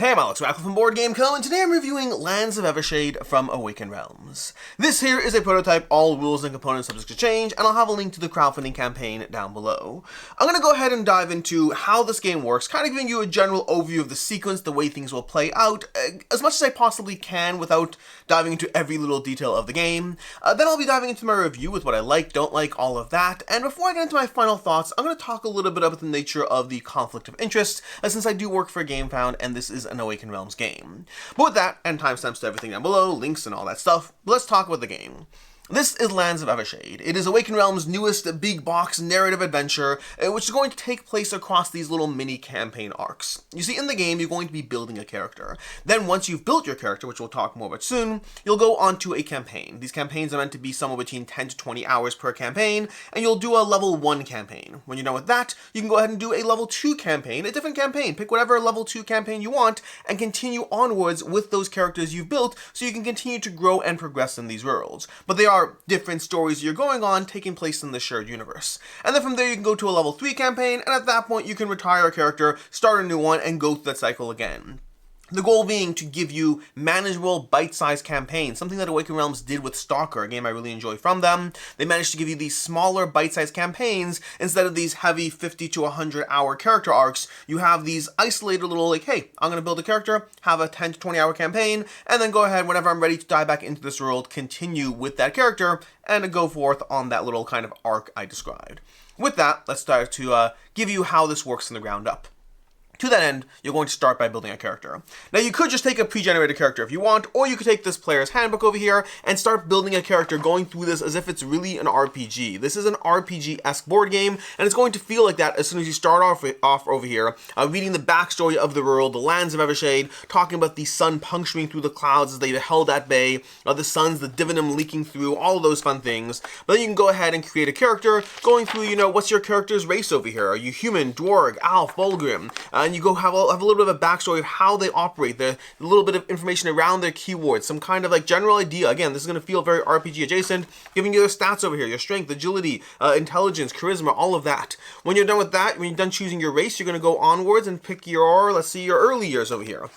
Hey, I'm Alex from Board Game Co, and today I'm reviewing Lands of Evershade from Awaken Realms. This here is a prototype, all rules and components subject to change, and I'll have a link to the crowdfunding campaign down below. I'm going to go ahead and dive into how this game works, kind of giving you a general overview of the sequence, the way things will play out, as much as I possibly can without diving into every little detail of the game. Then I'll be diving into my review with what I like, don't like, all of that, and before I get into my final thoughts, I'm going to talk a little bit about the nature of the conflict of interest, since I do work for GameFound, and this is an Awaken Realms game. But with that, and timestamps to everything down below, links and all that stuff, let's talk about the game. This is Lands of Evershade. It is Awaken Realms' newest big box narrative adventure, which is going to take place across these little mini campaign arcs. You see, in the game, you're going to be building a character. Then once you've built your character, which we'll talk more about soon, you'll go on to a campaign. These campaigns are meant to be somewhere between 10 to 20 hours per campaign, and you'll do a level 1 campaign. When you're done with that, you can go ahead and do a level 2 campaign, a different campaign. Pick whatever level 2 campaign you want, and continue onwards with those characters you've built, so you can continue to grow and progress in these worlds. But they are different stories you're going on taking place in the shared universe. And then from there you can go to a level 3 campaign, and at that point you can retire a character, start a new one, and go through that cycle again. The goal being to give you manageable, bite-sized campaigns, something that Awaken Realms did with Stalker, a game I really enjoy from them. They managed to give you these smaller, bite-sized campaigns instead of these heavy 50 to 100-hour character arcs. You have these isolated little, like, hey, I'm going to build a character, have a 10 to 20-hour campaign, and then go ahead, whenever I'm ready to dive back into this world, continue with that character, and go forth on that little kind of arc I described. With that, let's start to give you how this works from the ground up. To that end, you're going to start by building a character. Now, you could just take a pre-generated character if you want, or you could take this player's handbook over here and start building a character, going through this as if it's really an RPG. This is an RPG-esque board game, and it's going to feel like that as soon as you start off over here, reading the backstory of the world, the lands of Evershade, talking about the sun puncturing through the clouds as they held at bay, the suns, the divinum leaking through, all of those fun things. But then you can go ahead and create a character, going through, what's your character's race over here? Are you human, dwarg, elf, Volgrim? And you go have a little bit of a backstory of how they operate, the little bit of information around their keywords, some kind of like general idea. Again, this is going to feel very RPG adjacent, giving you their stats over here, your strength, agility, intelligence, charisma, all of that. When you're done with that, when you're done choosing your race, you're going to go onwards and pick your, let's see, your early years over here.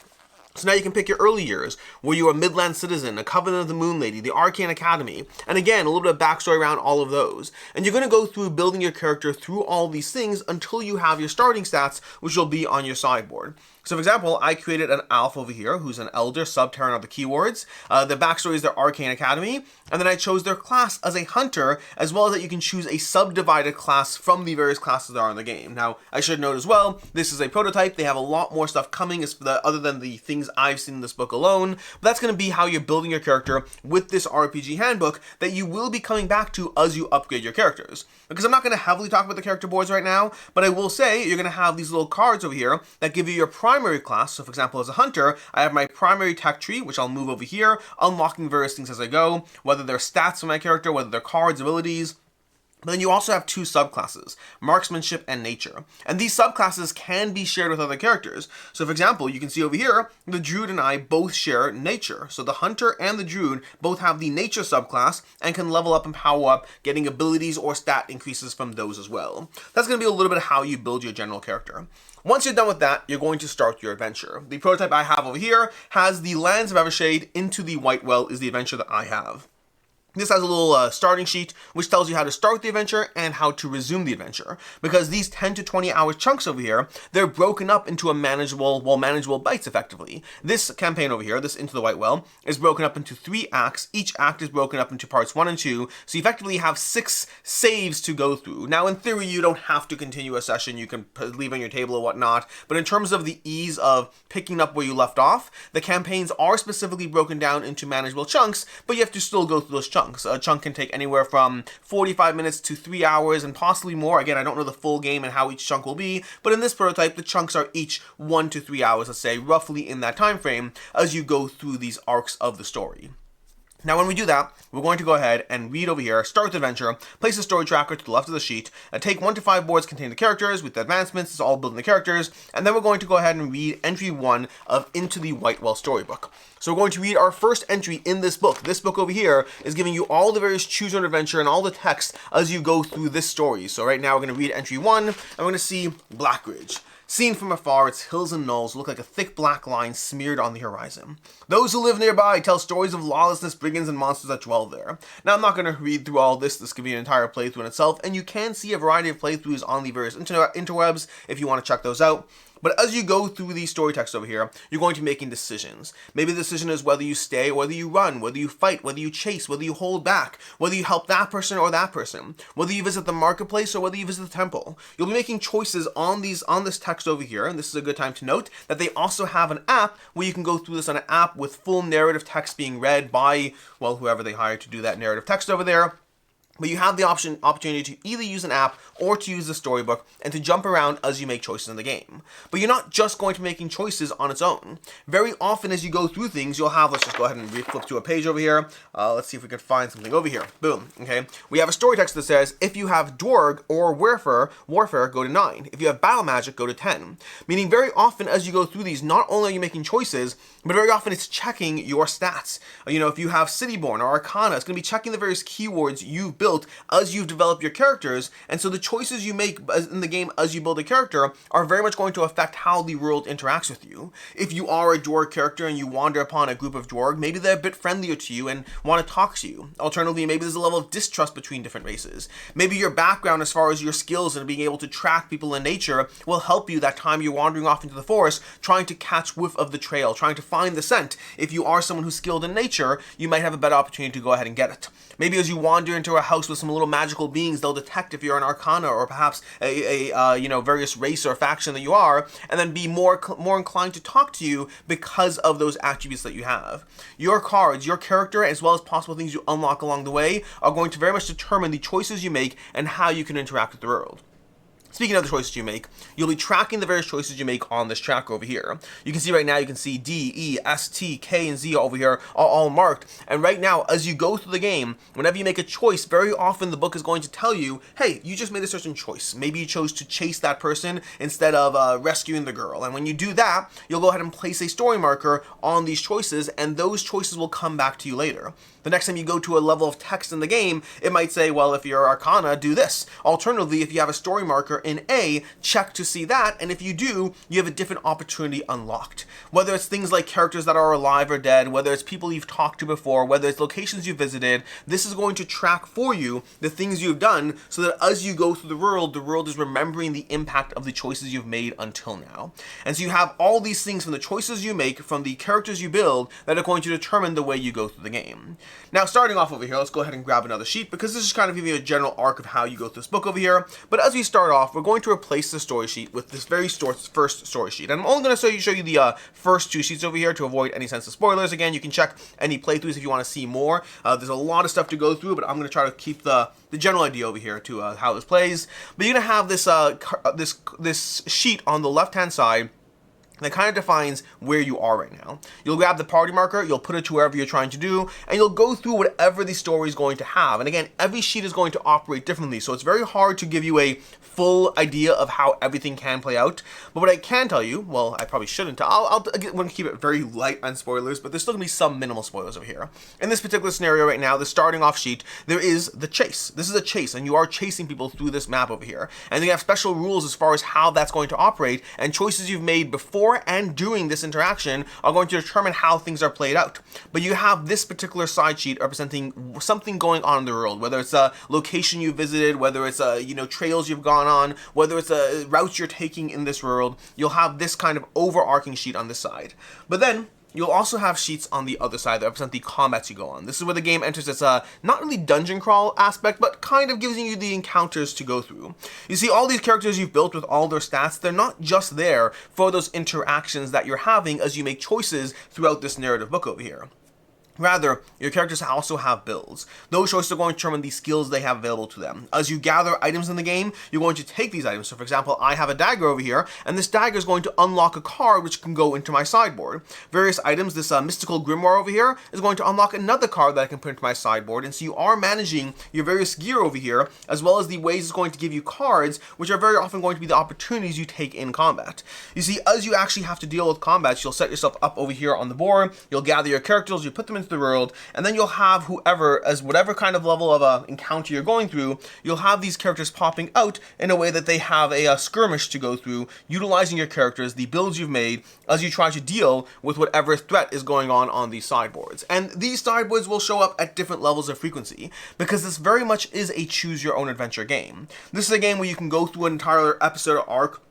So now you can pick your early years. Were you a Midland citizen, a Covenant of the Moon Lady, the Arcane Academy? And again, a little bit of backstory around all of those. And you're going to go through building your character through all these things until you have your starting stats, which will be on your sideboard. So for example, I created an elf over here who's an elder, sub-Terran are the keywords. The backstory is their Arcane Academy, and then I chose their class as a hunter, as well as that you can choose a subdivided class from the various classes that are in the game. Now, I should note as well, this is a prototype. They have a lot more stuff coming other than the things I've seen in this book alone. But that's going to be how you're building your character with this RPG handbook that you will be coming back to as you upgrade your characters. Because I'm not going to heavily talk about the character boards right now, but I will say you're going to have these little cards over here that give you your primary class. So for example, as a hunter, I have my primary tech tree, which I'll move over here, unlocking various things as I go, whether they're stats for my character, whether they're cards, abilities. But then you also have 2 subclasses, marksmanship and nature. And these subclasses can be shared with other characters. So for example, you can see over here, the druid and I both share nature. So the hunter and the druid both have the nature subclass and can level up and power up, getting abilities or stat increases from those as well. That's going to be a little bit of how you build your general character. Once you're done with that, you're going to start your adventure. The prototype I have over here has the Lands of Evershade into the White Well is the adventure that I have. This has a little starting sheet which tells you how to start the adventure and how to resume the adventure. Because these 10 to 20 hour chunks over here, they're broken up into manageable bites effectively. This campaign over here, this Into the White Well, is broken up into 3 acts. Each act is broken up into parts 1 and 2, so you effectively have 6 saves to go through. Now in theory, you don't have to continue a session, you can leave on your table or whatnot, but in terms of the ease of picking up where you left off, the campaigns are specifically broken down into manageable chunks, but you have to still go through those chunks. A chunk can take anywhere from 45 minutes to 3 hours and possibly more. Again, I don't know the full game and how each chunk will be, but in this prototype, the chunks are each 1 to 3 hours, let's say, roughly in that time frame as you go through these arcs of the story. Now when we do that, we're going to go ahead and read over here, start the adventure, place a story tracker to the left of the sheet, take 1 to 5 boards containing the characters with the advancements, it's all building the characters, and then we're going to go ahead and read entry 1 of Into the White Well storybook. So we're going to read our first entry in this book. This book over here is giving you all the various choose your own adventure and all the text as you go through this story. So right now we're going to read entry 1, and we're going to see Blackridge. Seen from afar, its hills and knolls look like a thick black line smeared on the horizon. Those who live nearby tell stories of lawlessness, brigands, and monsters that dwell there. Now, I'm not going to read through all this could be an entire playthrough in itself, and you can see a variety of playthroughs on the various interwebs if you want to check those out. But as you go through these story texts over here, you're going to be making decisions. Maybe the decision is whether you stay, whether you run, whether you fight, whether you chase, whether you hold back, whether you help that person or that person, whether you visit the marketplace or whether you visit the temple. You'll be making choices on this text over here, and this is a good time to note that they also have an app where you can go through this on an app with full narrative text being read by, well, whoever they hired to do that narrative text over there. But you have the opportunity to either use an app or to use the storybook and to jump around as you make choices in the game. But you're not just going to be making choices on its own. Very often as you go through things, you'll have, let's just go ahead and flip to a page over here. Let's see if we can find something over here. Boom, okay. We have a story text that says, if you have Dwarg or Warfare, go to 9. If you have Battle Magic, go to 10. Meaning very often as you go through these, not only are you making choices, but very often it's checking your stats. You know, if you have Cityborn or Arcana, it's going to be checking the various keywords you've built as you've developed your characters, and so the choices you make in the game as you build a character are very much going to affect how the world interacts with you. If you are a Dwarg character and you wander upon a group of Dwarg, maybe they're a bit friendlier to you and want to talk to you. Alternatively, maybe there's a level of distrust between different races. Maybe your background as far as your skills and being able to track people in nature will help you that time you're wandering off into the forest trying to catch whiff of the trail, trying to find the scent. If you are someone who's skilled in nature, you might have a better opportunity to go ahead and get it. Maybe as you wander into a house with some little magical beings, they'll detect if you're an Arcana or perhaps a various race or faction that you are, and then be more inclined to talk to you because of those attributes that you have. Your cards, your character, as well as possible things you unlock along the way are going to very much determine the choices you make and how you can interact with the world. Speaking of the choices you make, you'll be tracking the various choices you make on this tracker over here. You can see right now, you can see D, E, S, T, K, and Z over here are all marked. And right now, as you go through the game, whenever you make a choice, very often the book is going to tell you, hey, you just made a certain choice. Maybe you chose to chase that person instead of rescuing the girl. And when you do that, you'll go ahead and place a story marker on these choices, and those choices will come back to you later. The next time you go to a level of text in the game, it might say, well, if you're Arcana, do this. Alternatively, if you have a story marker in A, check to see that, and if you do, you have a different opportunity unlocked. Whether it's things like characters that are alive or dead, whether it's people you've talked to before, whether it's locations you've visited, this is going to track for you the things you've done so that as you go through the world is remembering the impact of the choices you've made until now. And so you have all these things from the choices you make, from the characters you build, that are going to determine the way you go through the game. Now, starting off over here, let's go ahead and grab another sheet because this is kind of giving you a general arc of how you go through this book over here. But as we start off, we're going to replace the story sheet with this very first story sheet. And I'm only going to show you the first two sheets over here to avoid any sense of spoilers. Again, you can check any playthroughs if you want to see more. There's a lot of stuff to go through, but I'm going to try to keep the general idea over here to how this plays. But you're going to have this sheet on the left-hand side that kind of defines where you are right now. You'll grab the party marker, you'll put it to wherever you're trying to do, and you'll go through whatever the story is going to have. And again, every sheet is going to operate differently, so it's very hard to give you a full idea of how everything can play out. But what I can tell you, well, I probably shouldn't, I'm going to keep it very light on spoilers, but there's still going to be some minimal spoilers over here. In this particular scenario right now, the starting off sheet, there is the chase. This is a chase, and you are chasing people through this map over here. And you have special rules as far as how that's going to operate, and choices you've made before and during this interaction are going to determine how things are played out. But you have this particular side sheet representing something going on in the world, whether it's a location you visited, whether it's trails you've gone on, whether it's a routes you're taking in this world. You'll have this kind of overarching sheet on this side. But then you'll also have sheets on the other side that represent the combats you go on. This is where the game enters its not really dungeon crawl aspect, but kind of gives you the encounters to go through. You see, all these characters you've built with all their stats, they're not just there for those interactions that you're having as you make choices throughout this narrative book over here. Rather, your characters also have builds. Those choices are going to determine the skills they have available to them. As you gather items in the game, you're going to take these items. So for example, I have a dagger over here, and this dagger is going to unlock a card which can go into my sideboard. Various items, this mystical grimoire over here is going to unlock another card that I can put into my sideboard. And so you are managing your various gear over here, as well as the ways it's going to give you cards, which are very often going to be the opportunities you take in combat. You see, as you actually have to deal with combats, you'll set yourself up over here on the board, you'll gather your characters, you put them into the world, and then you'll have whoever, as whatever kind of level of encounter you're going through, you'll have these characters popping out in a way that they have a skirmish to go through, utilizing your characters, the builds you've made, as you try to deal with whatever threat is going on these sideboards. And these sideboards will show up at different levels of frequency, because this very much is a choose-your-own-adventure game. This is a game where you can go through an entire episode or arc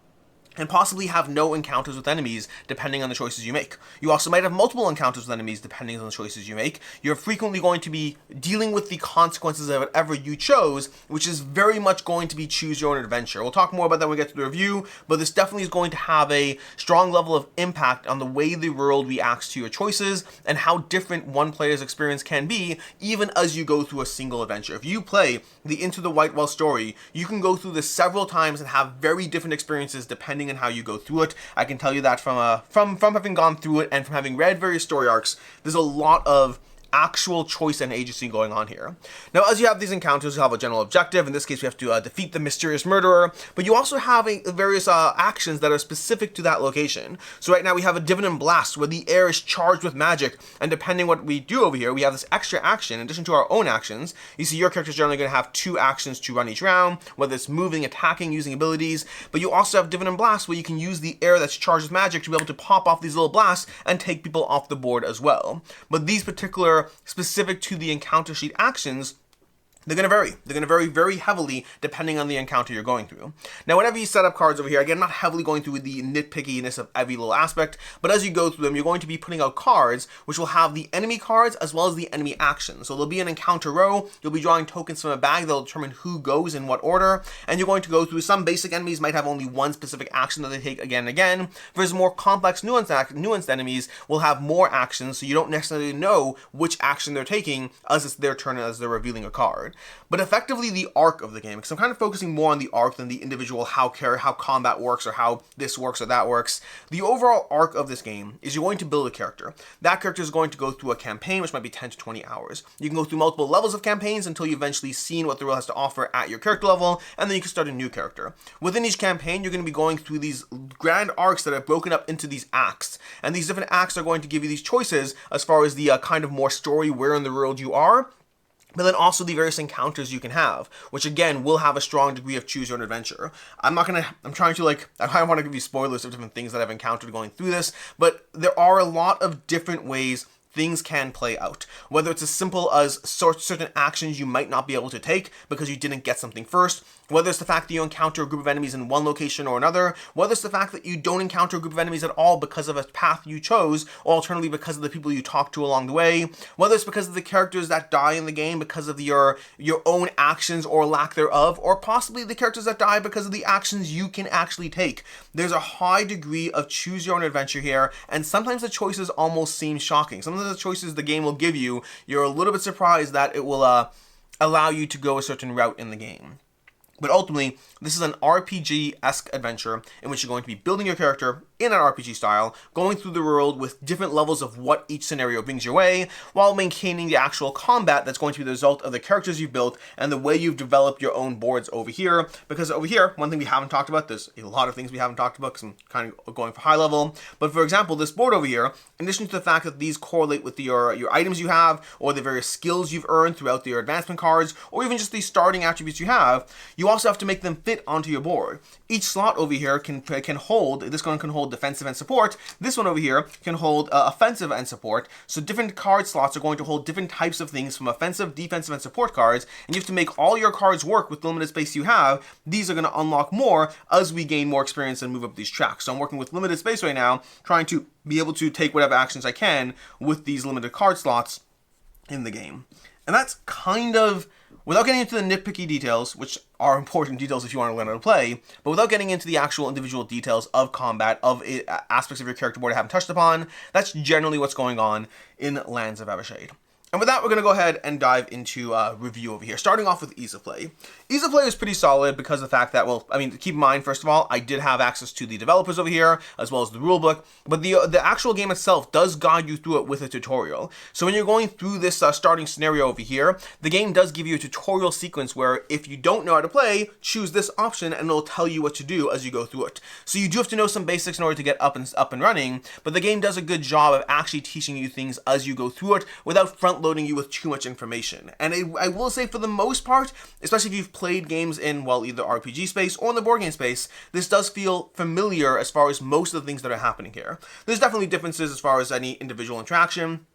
and possibly have no encounters with enemies depending on the choices you make. You also might have multiple encounters with enemies depending on the choices you make. You're frequently going to be dealing with the consequences of whatever you chose, which is very much going to be choose your own adventure. We'll talk more about that when we get to the review, but this definitely is going to have a strong level of impact on the way the world reacts to your choices and how different one player's experience can be even as you go through a single adventure. If you play the Into the White Well story, you can go through this several times and have very different experiences depending on how you go through it. I can tell you that from having gone through it and from having read various story arcs, there's a lot of actual choice and agency going on here. Now, as you have these encounters, you have a general objective. In this case, we have to defeat the mysterious murderer, but you also have various actions that are specific to that location. So right now we have a Dividend Blast where the air is charged with magic, and depending what we do over here, we have this extra action in addition to our own actions. You see your character is generally going to have 2 actions to run each round, whether it's moving, attacking, using abilities, but you also have Dividend Blast where you can use the air that's charged with magic to be able to pop off these little blasts and take people off the board as well. But these particular specific to the encounter sheet actions, they're going to vary. They're going to vary very heavily depending on the encounter you're going through. Now, whenever you set up cards over here, again, I'm not heavily going through the nitpickiness of every little aspect, but as you go through them, you're going to be putting out cards which will have the enemy cards as well as the enemy actions. So there'll be an encounter row, you'll be drawing tokens from a bag that'll determine who goes in what order, and you're going to go through some basic enemies might have only one specific action that they take again and again, whereas more complex nuanced enemies will have more actions, so you don't necessarily know which action they're taking as it's their turn as they're revealing a card. But effectively the arc of the game, because I'm kind of focusing more on the arc than the individual how combat works or how this works or that works. The overall arc of this game is you're going to build a character. That character is going to go through a campaign, which might be 10 to 20 hours. You can go through multiple levels of campaigns until you've eventually seen what the world has to offer at your character level, and then you can start a new character. Within each campaign, you're going to be going through these grand arcs that are broken up into these acts, and these different acts are going to give you these choices as far as the kind of more story where in the world you are, but then also the various encounters you can have, which again will have a strong degree of choose your own adventure. I don't want to give you spoilers of different things that I've encountered going through this, but there are a lot of different ways things can play out. Whether it's as simple as certain actions you might not be able to take because you didn't get something first, whether it's the fact that you encounter a group of enemies in one location or another, whether it's the fact that you don't encounter a group of enemies at all because of a path you chose, or alternatively because of the people you talk to along the way, whether it's because of the characters that die in the game because of your own actions or lack thereof, or possibly the characters that die because of the actions you can actually take. There's a high degree of choose your own adventure here, and sometimes the choices almost seem shocking. Some of the choices the game will give you, you're a little bit surprised that it will allow you to go a certain route in the game. But ultimately, this is an RPG-esque adventure in which you're going to be building your character in an RPG style, going through the world with different levels of what each scenario brings your way, while maintaining the actual combat that's going to be the result of the characters you've built and the way you've developed your own boards over here. Because over here, one thing we haven't talked about, there's a lot of things we haven't talked about because I'm kind of going for high level, but for example, this board over here, in addition to the fact that these correlate with your items you have, or the various skills you've earned throughout your advancement cards, or even just the starting attributes you have, you also have to make them fit onto your board. Each slot over here can hold, this one can hold defensive and support, this one over here can hold offensive and support, so different card slots are going to hold different types of things from offensive, defensive, and support cards, and you have to make all your cards work with the limited space you have. These are going to unlock more as we gain more experience and move up these tracks. So I'm working with limited space right now, trying to be able to take whatever actions I can with these limited card slots in the game. And that's kind of, without getting into the nitpicky details, which are important details if you want to learn how to play, but without getting into the actual individual details of combat, of aspects of your character board I haven't touched upon, that's generally what's going on in Lands of Evershade. And with that, we're going to go ahead and dive into review over here, starting off with ease of play. Ease of play is pretty solid because of the fact that, well, I mean, keep in mind, first of all, I did have access to the developers over here, as well as the rulebook, but the actual game itself does guide you through it with a tutorial. So when you're going through this starting scenario over here, the game does give you a tutorial sequence where if you don't know how to play, choose this option and it'll tell you what to do as you go through it. So you do have to know some basics in order to get up and running, but the game does a good job of actually teaching you things as you go through it without front-loading you with too much information. And I will say, for the most part, especially if you've played games in, well, either RPG space or in the board game space, this does feel familiar as far as most of the things that are happening here. There's definitely differences as far as any individual interaction,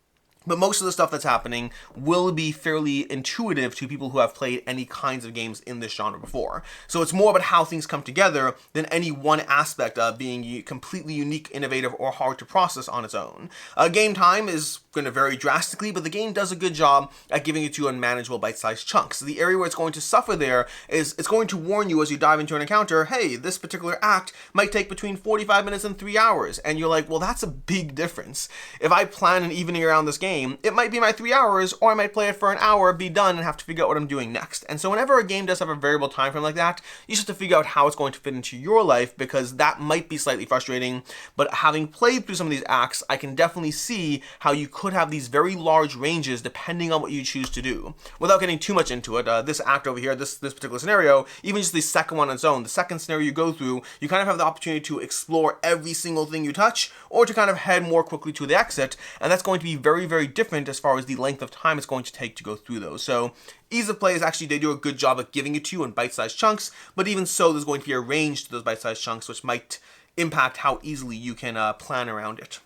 but most of the stuff that's happening will be fairly intuitive to people who have played any kinds of games in this genre before. So it's more about how things come together than any one aspect of being completely unique, innovative, or hard to process on its own. Game time is going to vary drastically, but the game does a good job at giving it to you in manageable bite-sized chunks. The area where it's going to suffer there is it's going to warn you as you dive into an encounter, hey, this particular act might take between 45 minutes and 3 hours. And you're like, well, that's a big difference. If I plan an evening around this game, it might be my 3 hours, or I might play it for an hour, be done, and have to figure out what I'm doing next. And so whenever a game does have a variable time frame like that, you just have to figure out how it's going to fit into your life, because that might be slightly frustrating. But having played through some of these acts, I can definitely see how you could have these very large ranges depending on what you choose to do. Without getting too much into it, this act over here, this particular scenario, even just the second one on its own, the second scenario you go through, you kind of have the opportunity to explore every single thing you touch, or to kind of head more quickly to the exit, and that's going to be very, very different as far as the length of time it's going to take to go through those. So ease of play is actually, they do a good job of giving it to you in bite-sized chunks, but even so, there's going to be a range to those bite-sized chunks, which might impact how easily you can plan around it.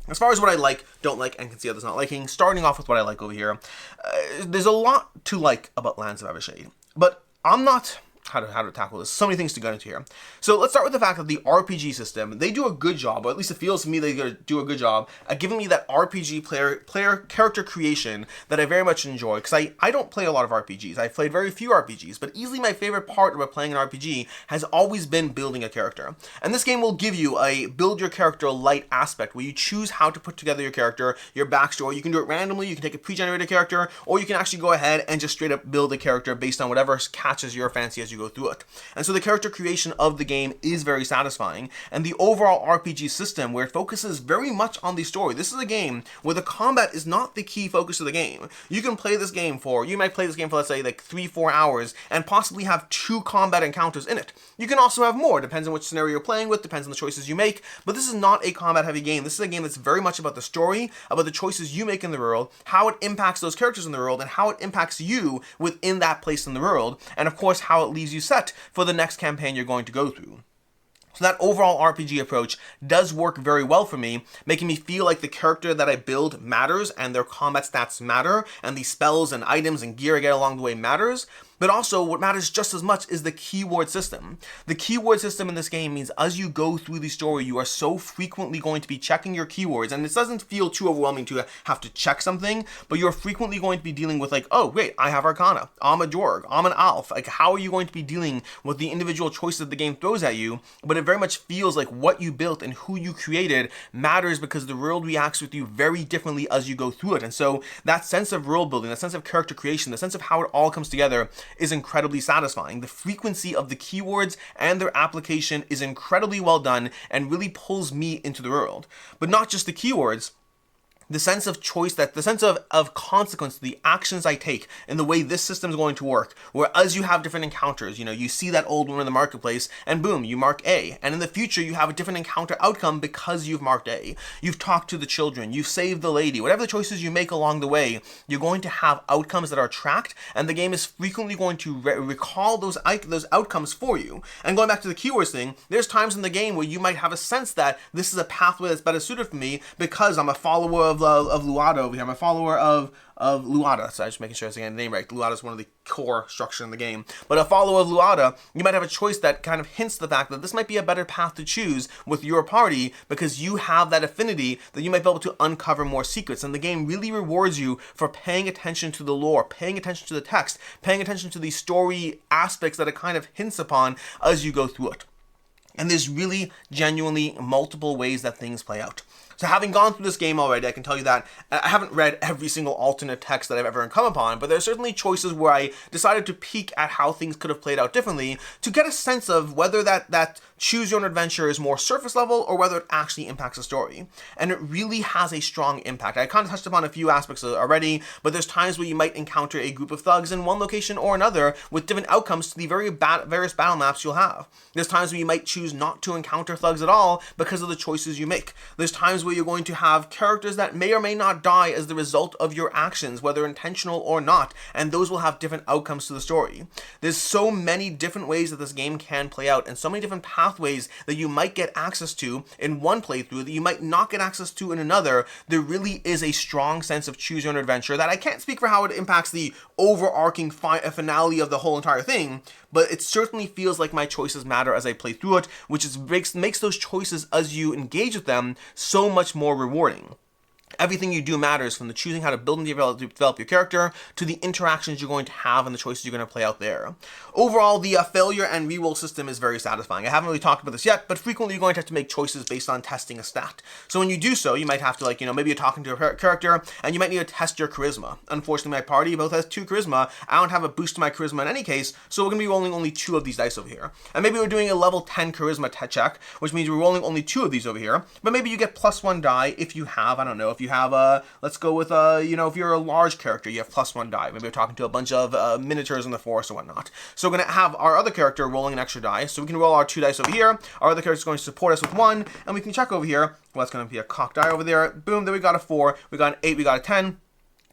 As far as what I like, don't like, and can see others not liking, starting off with what I like over here, there's a lot to like about Lands of Evershade, but I'm not... How to tackle this. So many things to go into here. So let's start with the fact that the RPG system, they do a good job, or at least it feels to me they do a good job at giving me that RPG player character creation that I very much enjoy, because I don't play a lot of RPGs. I've played very few RPGs, but easily my favorite part about playing an RPG has always been building a character. And this game will give you a build your character light aspect, where you choose how to put together your character, your backstory. You can do it randomly, you can take a pre-generated character, or you can actually go ahead and just straight up build a character based on whatever catches your fancy as you go through it. And so the character creation of the game is very satisfying, and the overall RPG system, where it focuses very much on the story. This is a game where the combat is not the key focus of the game. You can play this game for, you might play this game for, let's say, like 3-4 hours, and possibly have 2 combat encounters in it. You can also have more, depends on which scenario you're playing with, depends on the choices you make, but this is not a combat heavy game. This is a game that's very much about the story, about the choices you make in the world, how it impacts those characters in the world, and how it impacts you within that place in the world, and of course how it leaves you set for the next campaign you're going to go through. So that overall RPG approach does work very well for me, making me feel like the character that I build matters, and their combat stats matter, and the spells and items and gear I get along the way matters. But also, what matters just as much is the keyword system. The keyword system in this game means as you go through the story, you are so frequently going to be checking your keywords, and it doesn't feel too overwhelming to have to check something, but you're frequently going to be dealing with, like, oh, wait, I have Arcana, I'm a Jorg, I'm an Alf. Like, how are you going to be dealing with the individual choices that the game throws at you? But it very much feels like what you built and who you created matters, because the world reacts with you very differently as you go through it. And so that sense of world building, that sense of character creation, the sense of how it all comes together is incredibly satisfying. The frequency of the keywords and their application is incredibly well done and really pulls me into the world. But not just the keywords, the sense of choice, that the sense of consequence, the actions I take, and the way this system is going to work, where as you have different encounters, you know, you see that old woman in the marketplace, and boom, you mark A, and in the future you have a different encounter outcome because you've marked A. You've talked to the children, you've saved the lady, whatever the choices you make along the way, you're going to have outcomes that are tracked, and the game is frequently going to recall those outcomes for you. And going back to the keywords thing, there's times in the game where you might have a sense that this is a pathway that's better suited for me because I'm a follower of Luada over here. I'm a follower of Luada. So I'm just making sure I'm getting the name right. Luada is one of the core structure in the game. But a follower of Luada, you might have a choice that kind of hints the fact that this might be a better path to choose with your party, because you have that affinity that you might be able to uncover more secrets. And the game really rewards you for paying attention to the lore, paying attention to the text, paying attention to the story aspects that it kind of hints upon as you go through it. And there's really genuinely multiple ways that things play out. So having gone through this game already, I can tell you that I haven't read every single alternate text that I've ever come upon, but there's certainly choices where I decided to peek at how things could have played out differently to get a sense of whether that choose your own adventure is more surface level or whether it actually impacts the story. And it really has a strong impact. I kind of touched upon a few aspects already, but there's times where you might encounter a group of thugs in one location or another with different outcomes to the various battle maps you'll have. There's times where you might choose not to encounter thugs at all because of the choices you make. There's times where you're going to have characters that may or may not die as the result of your actions, whether intentional or not, and those will have different outcomes to the story. There's so many different ways that this game can play out, and so many different pathways that you might get access to in one playthrough that you might not get access to in another. There really is a strong sense of choose your own adventure that I can't speak for how it impacts the overarching finale of the whole entire thing, but it certainly feels like my choices matter as I play through it, which makes those choices as you engage with them so much more rewarding. Everything you do matters, from the choosing how to build and develop your character to the interactions you're going to have and the choices you're going to play out there. Overall, the failure and reroll system is very satisfying. I haven't really talked about this yet, but frequently you're going to have to make choices based on testing a stat. So when you do so, you might have to, maybe you're talking to a character and you might need to test your charisma. Unfortunately, my party both has 2 charisma. I don't have a boost to my charisma in any case, so we're going to be rolling only 2 of these dice over here. And maybe we're doing a level 10 charisma check, which means we're rolling only 2 of these over here, but maybe you get +1 die if you have, I don't know, if you have let's go with, if you're a large character, you have +1 die. Maybe we're talking to a bunch of miniatures in the forest or whatnot. So we're going to have our other character rolling an extra die. So we can roll our 2 dice over here. Our other character is going to support us with 1, and we can check over here. Well, that's going to be a cocked die over there. Boom, there we got a 4, we got an 8, we got a 10.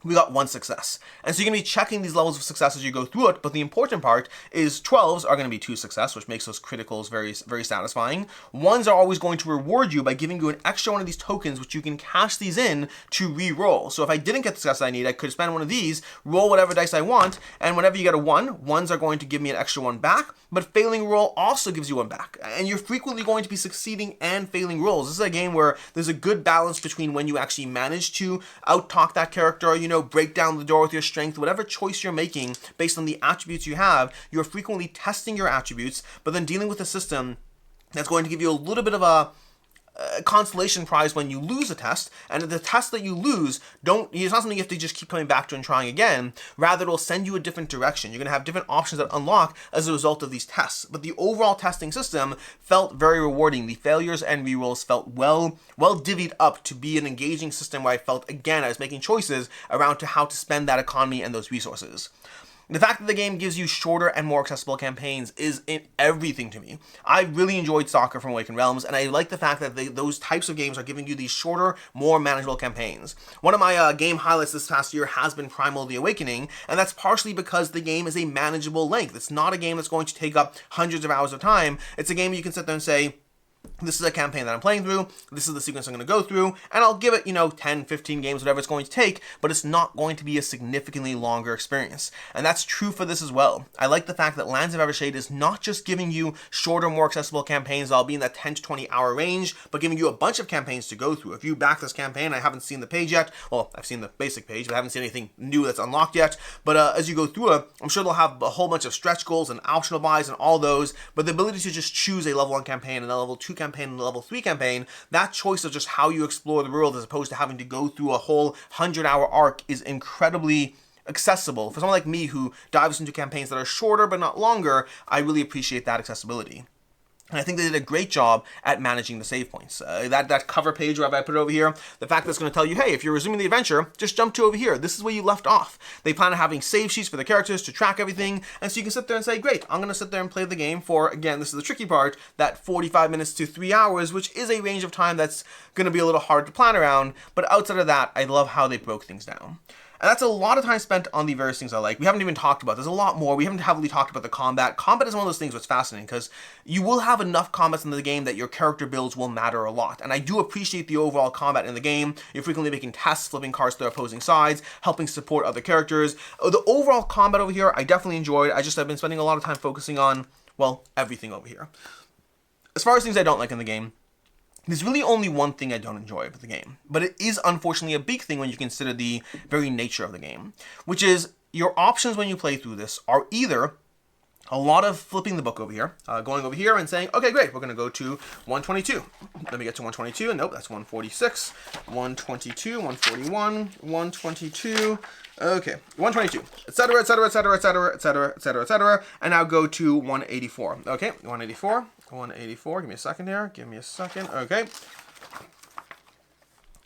We got 1 success. And so you're going to be checking these levels of success as you go through it, but the important part is 12s are going to be 2 success, which makes those criticals very, very satisfying. 1s are always going to reward you by giving you an extra one of these tokens, which you can cash these in to re-roll. So if I didn't get the success I need, I could spend one of these, roll whatever dice I want, and whenever you get a 1, 1s are going to give me an extra 1 back, but failing roll also gives you 1 back. And you're frequently going to be succeeding and failing rolls. This is a game where there's a good balance between when you actually manage to out-talk that character, break down the door with your strength, whatever choice you're making based on the attributes you have, you're frequently testing your attributes, but then dealing with a system that's going to give you a little bit of a consolation prize when you lose a test, and the test that you lose, it's not something you have to just keep coming back to and trying again. Rather, it'll send you a different direction. You're going to have different options that unlock as a result of these tests. But the overall testing system felt very rewarding. The failures and rerolls felt well divvied up to be an engaging system where I felt, again, I was making choices around to how to spend that economy and those resources. The fact that the game gives you shorter and more accessible campaigns is in everything to me. I really enjoyed Soccer from Awaken Realms, and I like the fact that those types of games are giving you these shorter, more manageable campaigns. One of my game highlights this past year has been Primal the Awakening, and that's partially because the game is a manageable length. It's not a game that's going to take up hundreds of hours of time. It's a game you can sit there and say, this is a campaign that I'm playing through, this is the sequence I'm going to go through, and I'll give it, 10, 15 games, whatever it's going to take, but it's not going to be a significantly longer experience. And that's true for this as well. I like the fact that Lands of Evershade is not just giving you shorter, more accessible campaigns that'll be in that 10 to 20 hour range, but giving you a bunch of campaigns to go through. If you back this campaign, I haven't seen the page yet, well, I've seen the basic page, but I haven't seen anything new that's unlocked yet, but as you go through it, I'm sure they'll have a whole bunch of stretch goals and optional buys and all those, but the ability to just choose a level 1 campaign and a level 2 campaign and a level 3 campaign, that choice of just how you explore the world as opposed to having to go through a whole 100-hour arc is incredibly accessible. For someone like me who dives into campaigns that are shorter but not longer, I really appreciate that accessibility. And I think they did a great job at managing the save points. That cover page where I put it over here, the fact that it's going to tell you, hey, if you're resuming the adventure, just jump to over here. This is where you left off. They plan on having save sheets for the characters to track everything. And so you can sit there and say, great, I'm going to sit there and play the game for, again, this is the tricky part, that 45 minutes to 3 hours, which is a range of time that's going to be a little hard to plan around. But outside of that, I love how they broke things down. And that's a lot of time spent on the various things I like. We haven't even talked about. There's a lot more. We haven't heavily talked about the combat. Combat is one of those things that's fascinating because you will have enough combats in the game that your character builds will matter a lot. And I do appreciate the overall combat in the game. You're frequently making tests, flipping cards to opposing sides, helping support other characters. The overall combat over here, I definitely enjoyed. I've been spending a lot of time focusing on, well, everything over here. As far as things I don't like in the game, there's really only one thing I don't enjoy about the game, but it is unfortunately a big thing when you consider the very nature of the game, which is your options when you play through this are either a lot of flipping the book over here, going over here and saying, okay, great, we're going to go to 122. Let me get to 122. Nope, that's 146, 122, 141, 122. Okay, 122, etc., etc., etc., etc., etc., etc., etc., and now go to 184. Okay, 184, 184. Give me a second here. Give me a second. Okay.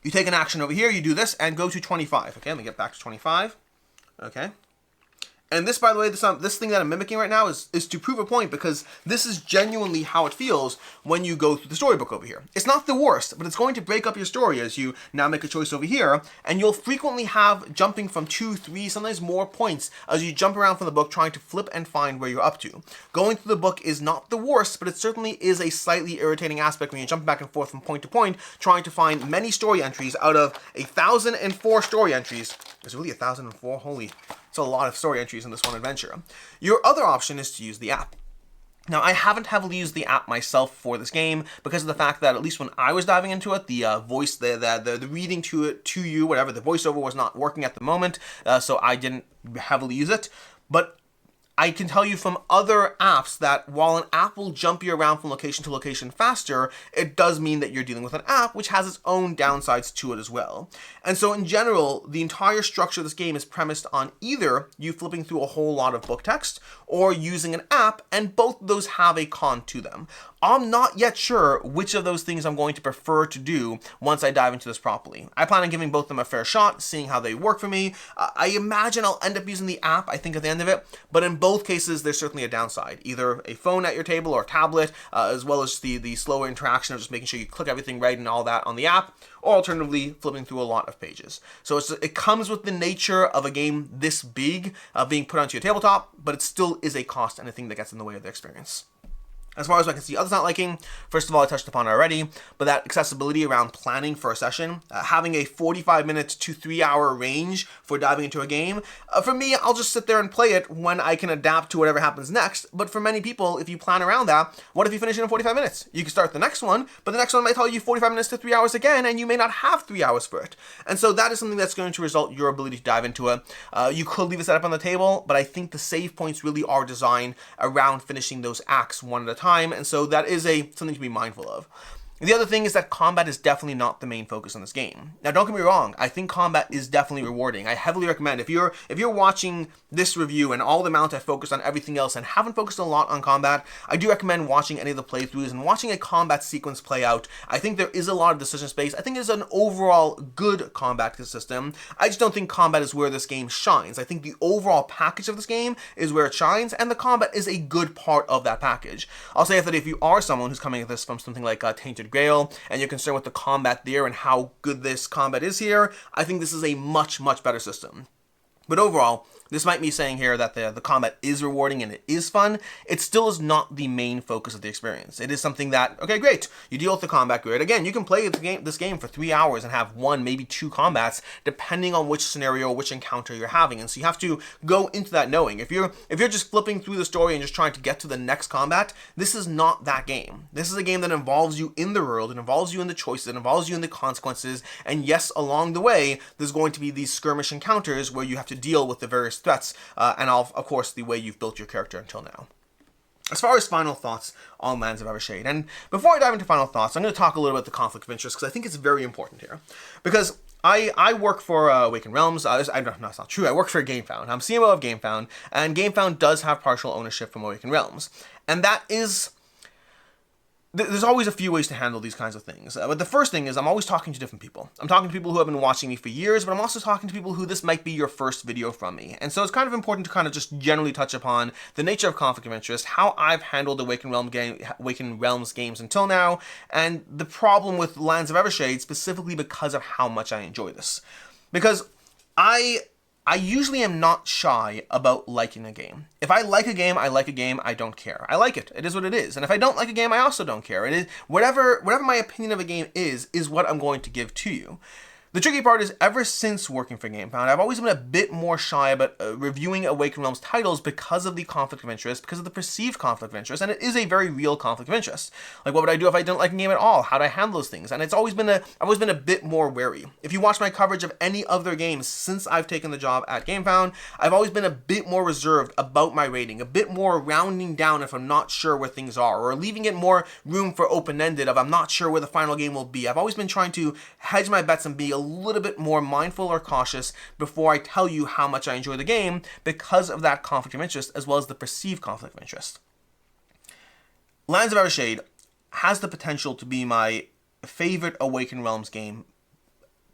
You take an action over here. You do this and go to 25. Okay, let me get back to 25. Okay. And this, by the way, this thing that I'm mimicking right now is to prove a point, because this is genuinely how it feels when you go through the storybook over here. It's not the worst, but it's going to break up your story as you now make a choice over here, and you'll frequently have jumping from 2, 3, sometimes more points as you jump around from the book trying to flip and find where you're up to. Going through the book is not the worst, but it certainly is a slightly irritating aspect when you jump back and forth from point to point trying to find many story entries out of 1,004 story entries. There's really 1,004? Holy... It's a lot of story entries in this one adventure. Your other option is to use the app. Now, I haven't heavily used the app myself for this game because of the fact that, at least when I was diving into it, the voice, the reading to it, to you, whatever, the voiceover was not working at the moment, so I didn't heavily use it. But I can tell you from other apps that while an app will jump you around from location to location faster, it does mean that you're dealing with an app which has its own downsides to it as well. And so in general, the entire structure of this game is premised on either you flipping through a whole lot of book text or using an app, and both of those have a con to them. I'm not yet sure which of those things I'm going to prefer to do once I dive into this properly. I plan on giving both of them a fair shot, seeing how they work for me. I imagine I'll end up using the app, I think, at the end of it, but in both cases, there's certainly a downside. Either a phone at your table or a tablet, as well as the slower interaction of just making sure you click everything right and all that on the app, or alternatively, flipping through a lot of pages. So it comes with the nature of a game this big being put onto your tabletop, but it still is a cost and a thing that gets in the way of the experience. As far as I can see others not liking, first of all, I touched upon it already, but that accessibility around planning for a session, having a 45-minute to 3-hour range for diving into a game, for me, I'll just sit there and play it when I can adapt to whatever happens next. But for many people, if you plan around that, what if you finish it in 45 minutes? You can start the next one, but the next one might tell you 45 minutes to 3 hours again, and you may not have 3 hours for it. And so that is something that's going to result in your ability to dive into it. You could leave it set up on the table, but I think the save points really are designed around finishing those acts one at a time, and so that is something to be mindful of. The other thing is that combat is definitely not the main focus on this game. Now, don't get me wrong, I think combat is definitely rewarding. I heavily recommend, if you're watching this review and all the amount I focused on everything else and haven't focused a lot on combat, I do recommend watching any of the playthroughs and watching a combat sequence play out. I think there is a lot of decision space. I think it's an overall good combat system. I just don't think combat is where this game shines. I think the overall package of this game is where it shines, and the combat is a good part of that package. I'll say that if you are someone who's coming at this from something like Tainted Grail, and you're concerned with the combat there and how good this combat is here, I think this is a much, much better system. But overall, this might be saying here that the combat is rewarding and it is fun. It still is not the main focus of the experience. It is something that, okay, great, you deal with the combat grid. Again, you can play this game for 3 hours and have 1, maybe 2 combats, depending on which scenario, which encounter you're having. And so you have to go into that knowing. If you're just flipping through the story and just trying to get to the next combat, this is not that game. This is a game that involves you in the world, it involves you in the choices, it involves you in the consequences, and yes, along the way, there's going to be these skirmish encounters where you have to deal with the various threats, and of course the way you've built your character until now. As far as final thoughts on Lands of Evershade, and before I dive into final thoughts, I'm going to talk a little bit about the conflict of interest, because I think it's very important here. Because I work for Awaken Realms. No, that's not true. I work for GameFound. I'm CMO of GameFound, and GameFound does have partial ownership from Awaken Realms. And that is... There's always a few ways to handle these kinds of things. But the first thing is I'm always talking to different people. I'm talking to people who have been watching me for years, but I'm also talking to people who this might be your first video from me. And so it's kind of important to kind of just generally touch upon the nature of conflict of interest, how I've handled Awaken Realms games until now, and the problem with Lands of Evershade specifically because of how much I enjoy this. Because I usually am not shy about liking a game. If I like a game, I like a game, I don't care. I like it. It is what it is. And if I don't like a game, I also don't care. It is whatever my opinion of a game is what I'm going to give to you. The tricky part is, ever since working for GameFound, I've always been a bit more shy about reviewing Awaken Realms titles because of the conflict of interest, because of the perceived conflict of interest, and it is a very real conflict of interest. Like, what would I do if I didn't like a game at all? How do I handle those things? And I've always been a bit more wary. If you watch my coverage of any other games since I've taken the job at GameFound, I've always been a bit more reserved about my rating, a bit more rounding down if I'm not sure where things are, or leaving it more room for open-ended if I'm not sure where the final game will be. I've always been trying to hedge my bets and be a little bit more mindful or cautious before I tell you how much I enjoy the game, because of that conflict of interest as well as the perceived conflict of interest. Lands of Evershade has the potential to be my favorite Awaken Realms game,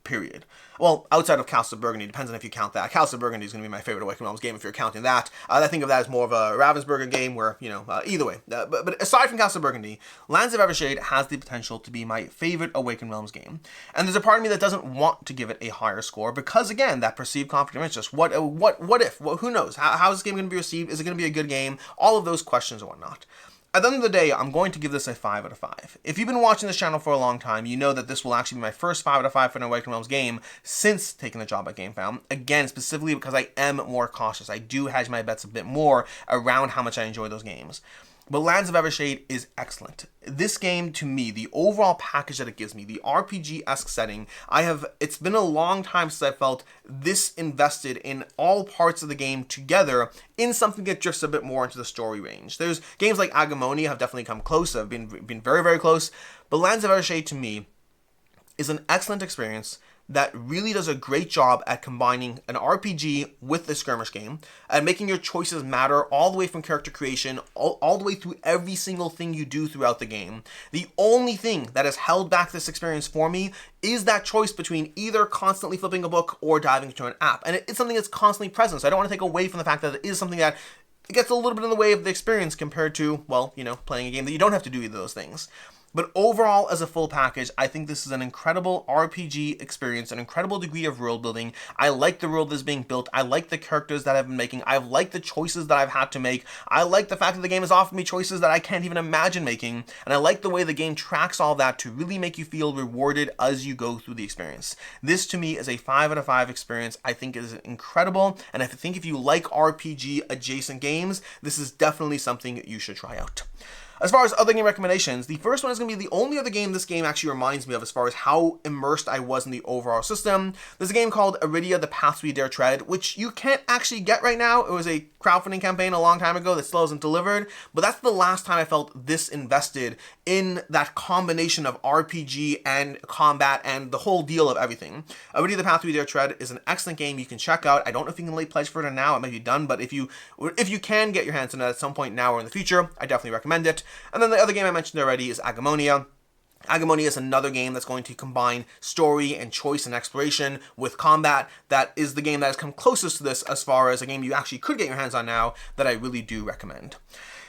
period. Well, outside of Castle of Burgundy, depends on if you count that. Castle of Burgundy is going to be my favorite Awaken Realms game if you're counting that. I think of that as more of a Ravensburger game where, either way. But aside from Castle of Burgundy, Lands of Evershade has the potential to be my favorite Awaken Realms game. And there's a part of me that doesn't want to give it a higher score because, again, that perceived conflict of interest. What if? Who knows? How is this game going to be received? Is it going to be a good game? All of those questions and whatnot. At the end of the day, I'm going to give this a 5 out of 5. If you've been watching this channel for a long time, you know that this will actually be my first 5 out of 5 for an Awaken Realms game since taking the job at GameFound. Again, specifically because I am more cautious. I do hedge my bets a bit more around how much I enjoy those games. But Lands of Evershade is excellent. This game, to me, the overall package that it gives me, the RPG-esque setting, it's been a long time since I felt this invested in all parts of the game together in something that drifts a bit more into the story range. There's games like Agamonia have definitely come close, have been very, very close, but Lands of Evershade, to me, is an excellent experience that really does a great job at combining an RPG with a skirmish game and making your choices matter all the way from character creation, all the way through every single thing you do throughout the game. The only thing that has held back this experience for me is that choice between either constantly flipping a book or diving into an app. And it's something that's constantly present, so I don't want to take away from the fact that it is something that it gets a little bit in the way of the experience compared to, well, playing a game that you don't have to do either of those things. But overall, as a full package, I think this is an incredible RPG experience, an incredible degree of world building. I like the world that's being built. I like the characters that I've been making. I like the choices that I've had to make. I like the fact that the game has offered me choices that I can't even imagine making. And I like the way the game tracks all that to really make you feel rewarded as you go through the experience. This, to me, is a 5 out of 5 experience. I think is incredible. And I think if you like RPG adjacent games, this is definitely something you should try out. As far as other game recommendations, the first one is going to be the only other game this game actually reminds me of as far as how immersed I was in the overall system. There's a game called Iridia, The Paths We Dare Tread, which you can't actually get right now. It was a crowdfunding campaign a long time ago that still hasn't delivered, but that's the last time I felt this invested in that combination of RPG and combat and the whole deal of everything. Iridia, The Paths We Dare Tread is an excellent game you can check out. I don't know if you can lay pledge for it now, it might be done, but if you can get your hands on it at some point now or in the future, I definitely recommend it. And then the other game I mentioned already is Agamonia. Agamonia is another game that's going to combine story and choice and exploration with combat. That is the game that has come closest to this as far as a game you actually could get your hands on now that I really do recommend.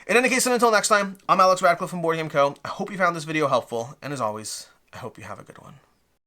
In any case, and until next time, I'm Alex Radcliffe from Board Game Co. I hope you found this video helpful, and as always, I hope you have a good one.